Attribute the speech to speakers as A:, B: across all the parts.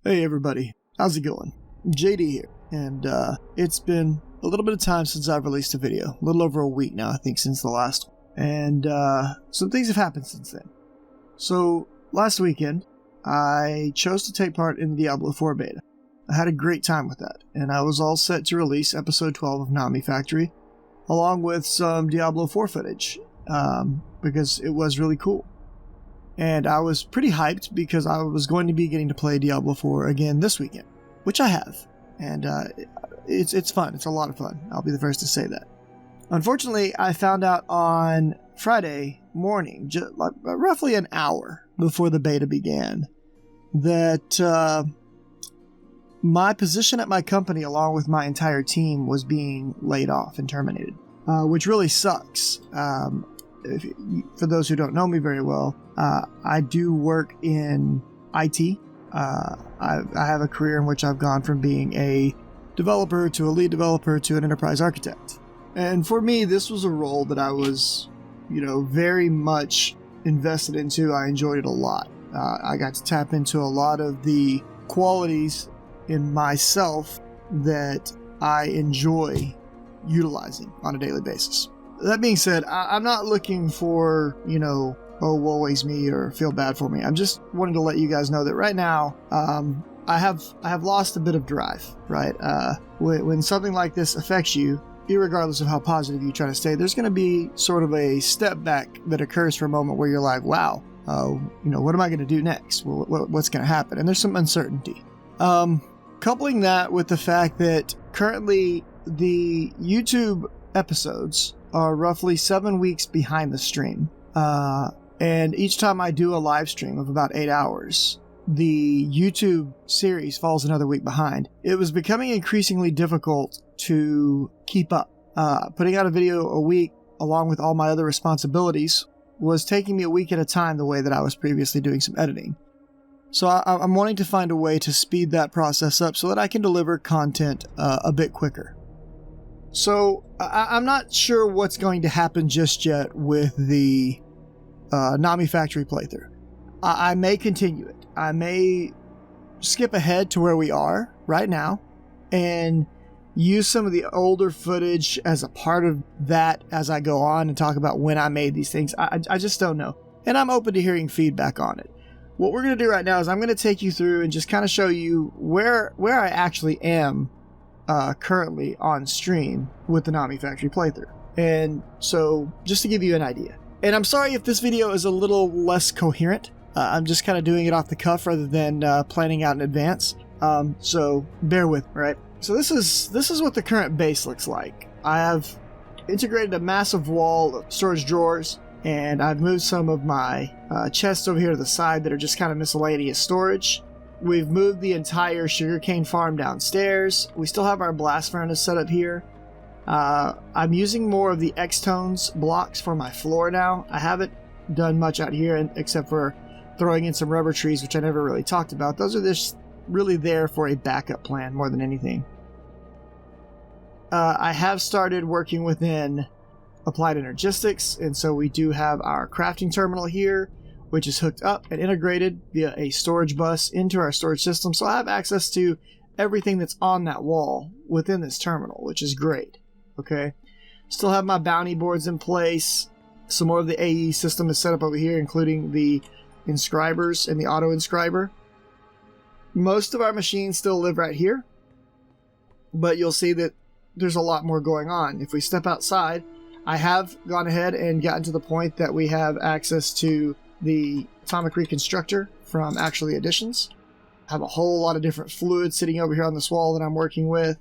A: Hey everybody, how's it going? JD here, and it's been a little bit of time since I've released a video. A little over a week now, I think, since the last one. And some things have happened since then. So, last weekend, I chose to take part in the Diablo 4 beta. I had a great time with that, and I was all set to release episode 12 of Nomifactory, along with some Diablo 4 footage, because it was really cool. And I was pretty hyped because I was going to be getting to play Diablo 4 again this weekend, which I have. And it's fun. It's a lot of fun. I'll be the first to say that. Unfortunately, I found out on Friday morning, roughly an hour before the beta began, that my position at my company, along with my entire team, was being laid off and terminated, which really sucks. For those who don't know me very well, I do work in IT. I have a career in which I've gone from being a developer to a lead developer to an enterprise architect. And for me, this was a role that I was, very much invested into. I enjoyed it a lot. I got to tap into a lot of the qualities in myself that I enjoy utilizing on a daily basis. That being said, I'm not looking for, oh, woe is me or feel bad for me. I'm just wanting to let you guys know that right now, I have lost a bit of drive, right? When something like this affects you, irregardless of how positive you try to stay, there's going to be sort of a step back that occurs for a moment where you're like, wow, what am I going to do next? What's going to happen? And there's some uncertainty. Coupling that with the fact that currently the YouTube episodes are roughly 7 weeks behind the stream. And each time I do a live stream of about 8 hours, the YouTube series falls another week behind. It was becoming increasingly difficult to keep up. Putting out a video a week, along with all my other responsibilities, was taking me a week at a time the way that I was previously doing some editing. So I'm wanting to find a way to speed that process up so that I can deliver content a bit quicker. So I'm not sure what's going to happen just yet with the Nomifactory playthrough. I may continue it. I may skip ahead to where we are right now and use some of the older footage as a part of that as I go on and talk about when I made these things. I just don't know. And I'm open to hearing feedback on it. What we're going to do right now is I'm going to take you through and just kind of show you where I actually am currently on stream with the Nomifactory playthrough. And so, just to give you an idea. And I'm sorry if this video is a little less coherent. I'm just kind of doing it off the cuff rather than planning out in advance. So bear with me, right? So this is what the current base looks like. I have integrated a massive wall of storage drawers, and I've moved some of my chests over here to the side that are just kind of miscellaneous storage. We've moved the entire sugarcane farm downstairs. We still have our blast furnace set up here. I'm using more of the X-Tones blocks for my floor now. I haven't done much out here except for throwing in some rubber trees, which I never really talked about. Those are just really there for a backup plan more than anything. I have started working within Applied Energistics, and so we do have our crafting terminal here, which is hooked up and integrated via a storage bus into our storage system. So I have access to everything that's on that wall within this terminal, which is great. Okay. Still have my bounty boards in place. Some more of the AE system is set up over here, including the inscribers and the auto inscriber. Most of our machines still live right here, but you'll see that there's a lot more going on. If we step outside, I have gone ahead and gotten to the point that we have access to the atomic reconstructor from Actually Additions. I have a whole lot of different fluids sitting over here on this wall that I'm working with.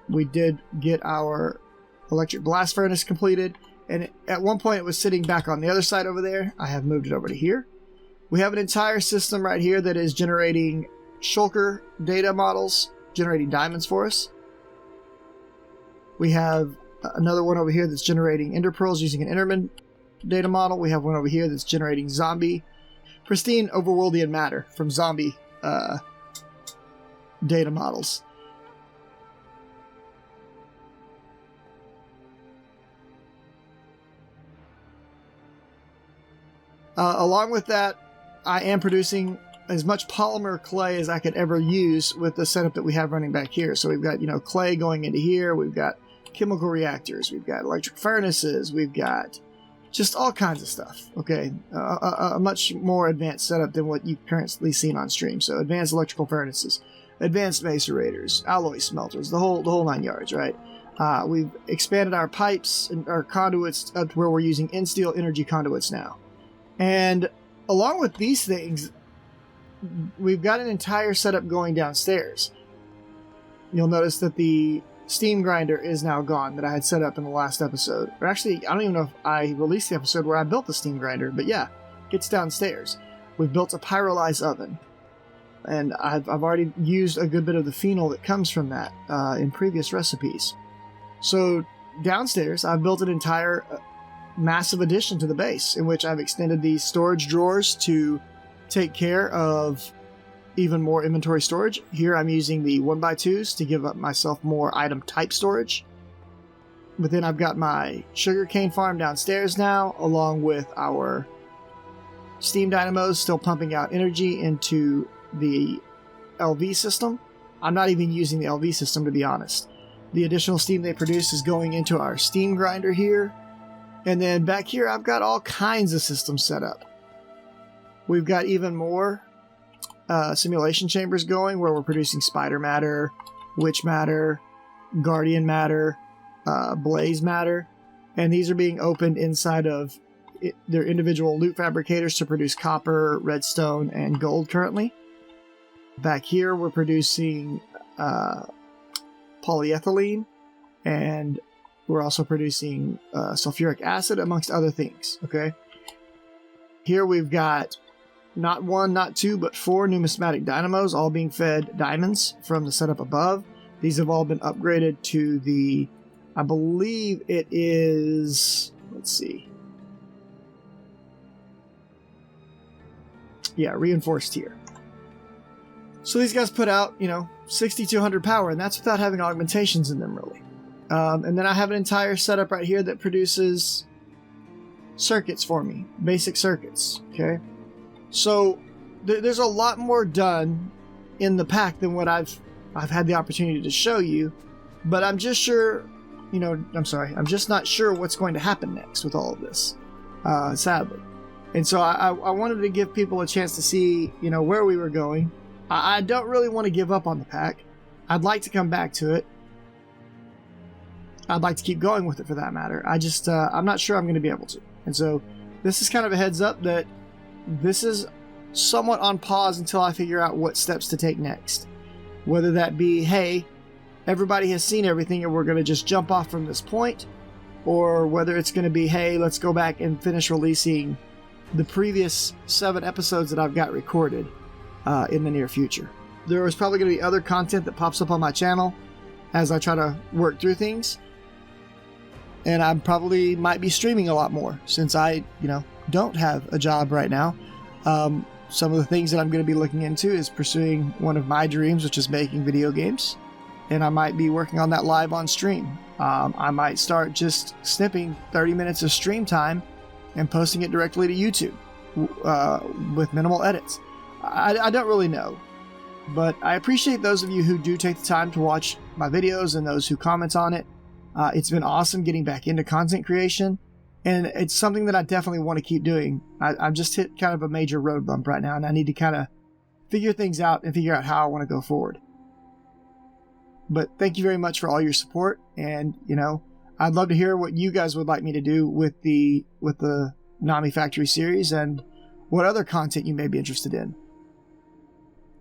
A: We did get our electric blast furnace completed, and at one point it was sitting back on the other side over there. I have moved it over to here. We have an entire system right here that is generating shulker data models, generating diamonds for us. We have another one over here that's generating ender pearls using an Enderman data model. We have one over here that's generating zombie, pristine overworldian matter from zombie data models. Along with that, I am producing as much polymer clay as I could ever use with the setup that we have running back here. So we've got, clay going into here. We've got chemical reactors. We've got electric furnaces. We've got just all kinds of stuff. Okay, a much more advanced setup than what you've currently seen on stream. So advanced electrical furnaces, advanced macerators, alloy smelters, the whole 9 yards, right? We've expanded our pipes and our conduits up to where we're using in-steel energy conduits now. And along with these things, we've got an entire setup going downstairs. You'll notice that the steam grinder is now gone that I had set up in the last episode. Or actually, I don't even know if I released the episode where I built the steam grinder, but yeah, it's downstairs. We've built a pyrolyze oven, and I've already used a good bit of the phenol that comes from that in previous recipes. So downstairs, I've built an entire massive addition to the base in which I've extended these storage drawers to take care of even more inventory storage. Here I'm using the 1x2s to give up myself more item type storage. But then I've got my sugarcane farm downstairs now, along with our steam dynamos still pumping out energy into the LV system. I'm not even using the LV system, to be honest. The additional steam they produce is going into our steam grinder here. And then back here I've got all kinds of systems set up. We've got even more simulation chambers going where we're producing spider matter, witch matter, guardian matter, blaze matter, and these are being opened inside of their individual loot fabricators to produce copper, redstone, and gold currently. Back here we're producing polyethylene, and we're also producing sulfuric acid, amongst other things. Okay, here we've got not one, not two, but 4 numismatic dynamos, all being fed diamonds from the setup above. These have all been upgraded to the, I believe it is, let's see. Yeah, reinforced tier. So these guys put out, 6,200 power, and that's without having augmentations in them, really. And then I have an entire setup right here that produces circuits for me, basic circuits, okay? So there's a lot more done in the pack than what I've had the opportunity to show you, but I'm just I'm just not sure what's going to happen next with all of this, sadly. And so I wanted to give people a chance to see, where we were going. I don't really want to give up on the pack. I'd like to come back to it. I'd like to keep going with it, for that matter. I'm not sure I'm going to be able to. And so this is kind of a heads up that this is somewhat on pause until I figure out what steps to take next. Whether that be, hey, everybody has seen everything and we're going to just jump off from this point, or whether it's going to be, hey, let's go back and finish releasing the previous 7 episodes that I've got recorded in the near future. There is probably going to be other content that pops up on my channel as I try to work through things. And I probably might be streaming a lot more since I, don't have a job right now. Some of the things that I'm going to be looking into is pursuing one of my dreams, which is making video games. And I might be working on that live on stream. I might start just snipping 30 minutes of stream time and posting it directly to YouTube with minimal edits. I don't really know. But I appreciate those of you who do take the time to watch my videos and those who comment on it. It's been awesome getting back into content creation. And it's something that I definitely want to keep doing. I've just hit kind of a major road bump right now, and I need to kind of figure things out and figure out how I want to go forward. But thank you very much for all your support, and I'd love to hear what you guys would like me to do with the Nomifactory series and what other content you may be interested in.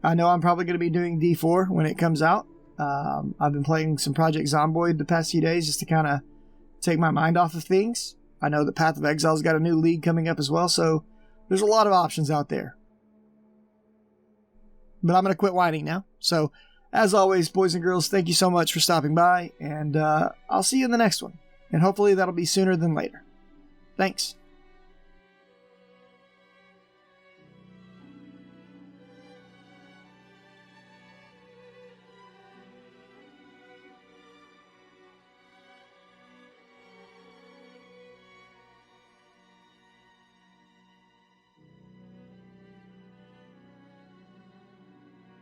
A: I know I'm probably going to be doing D4 when it comes out. I've been playing some Project Zomboid the past few days just to kind of take my mind off of things. I know that Path of Exile's got a new league coming up as well, so there's a lot of options out there. But I'm going to quit whining now. So, as always, boys and girls, thank you so much for stopping by, and I'll see you in the next one. And hopefully that'll be sooner than later. Thanks.